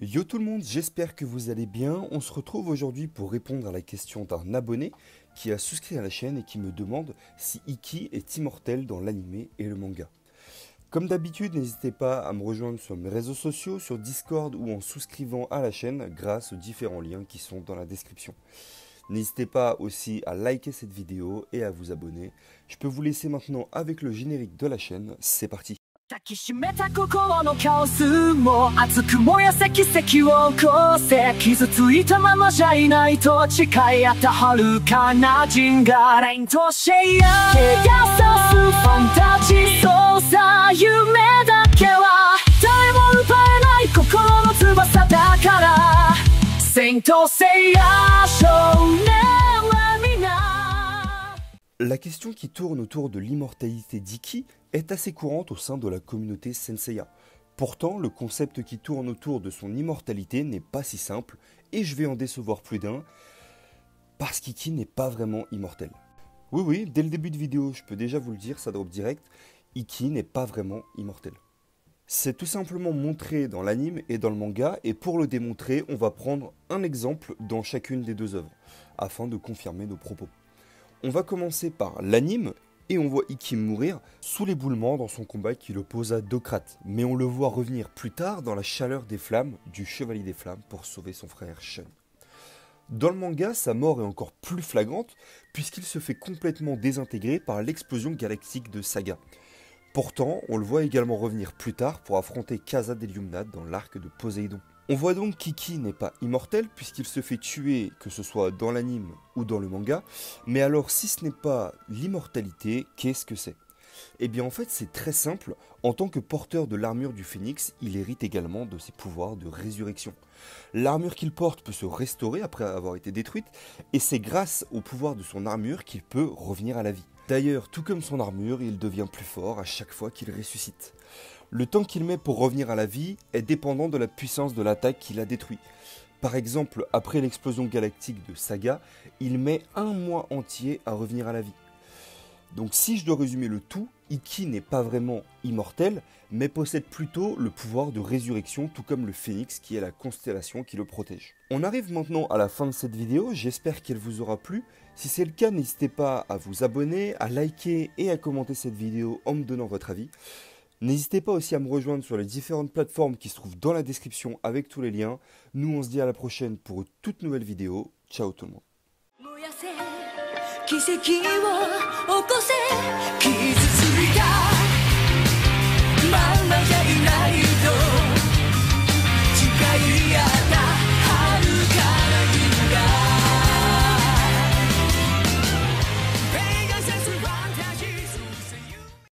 Yo tout le monde, j'espère que vous allez bien. On se retrouve aujourd'hui pour répondre à la question d'un abonné qui a souscrit à la chaîne et qui me demande si Ikki est immortel dans l'anime et le manga. Comme d'habitude, n'hésitez pas à me rejoindre sur mes réseaux sociaux, sur Discord ou en souscrivant à la chaîne grâce aux différents liens qui sont dans la description. N'hésitez pas aussi à liker cette vidéo et à vous abonner. Je peux vous laisser maintenant avec le générique de la chaîne, c'est parti. 抱きしめた心のカオスも熱く燃やせ奇跡を起こせ傷ついたままじゃいないと誓い合った遥かな陣がレインとシェイヤー怪我さすファンタジーそうさ夢だけは誰も奪えない心の翼だからセイントセイヤー少年は皆 La question qui tourne autour de l'immortalité d'Ikki est assez courante au sein de la communauté Senseiya. Pourtant, le concept qui tourne autour de son immortalité n'est pas si simple, et je vais en décevoir plus d'un, parce qu'Ikki n'est pas vraiment immortel. Oui, dès le début de vidéo, je peux déjà vous le dire, ça drop direct, Ikki n'est pas vraiment immortel. C'est tout simplement montré dans l'anime et dans le manga, et pour le démontrer, on va prendre un exemple dans chacune des deux œuvres, afin de confirmer nos propos. On va commencer par l'anime, et on voit Ikki mourir sous l'éboulement dans son combat qui l'oppose à Dokrath. Mais on le voit revenir plus tard dans la chaleur des flammes du Chevalier des Flammes pour sauver son frère Shun. Dans le manga, sa mort est encore plus flagrante puisqu'il se fait complètement désintégrer par l'explosion galactique de Saga. Pourtant, on le voit également revenir plus tard pour affronter Kasa Deliumnad dans l'arc de Poséidon. On voit donc qu'Ikki n'est pas immortel puisqu'il se fait tuer, que ce soit dans l'anime ou dans le manga, mais alors si ce n'est pas l'immortalité, qu'est-ce que c'est? Eh bien en fait c'est très simple, en tant que porteur de l'armure du phénix, il hérite également de ses pouvoirs de résurrection. L'armure qu'il porte peut se restaurer après avoir été détruite, et c'est grâce au pouvoir de son armure qu'il peut revenir à la vie. D'ailleurs, tout comme son armure, il devient plus fort à chaque fois qu'il ressuscite. Le temps qu'il met pour revenir à la vie est dépendant de la puissance de l'attaque qu'il a détruit. Par exemple, après l'explosion galactique de Saga, il met un mois entier à revenir à la vie. Donc si je dois résumer le tout, Ikki n'est pas vraiment immortel, mais possède plutôt le pouvoir de résurrection, tout comme le phénix qui est la constellation qui le protège. On arrive maintenant à la fin de cette vidéo, j'espère qu'elle vous aura plu. Si c'est le cas, n'hésitez pas à vous abonner, à liker et à commenter cette vidéo en me donnant votre avis. N'hésitez pas aussi à me rejoindre sur les différentes plateformes qui se trouvent dans la description avec tous les liens. Nous on se dit à la prochaine pour une toute nouvelle vidéo. Ciao tout le monde. 燃やせ奇跡を起こせ傷ついた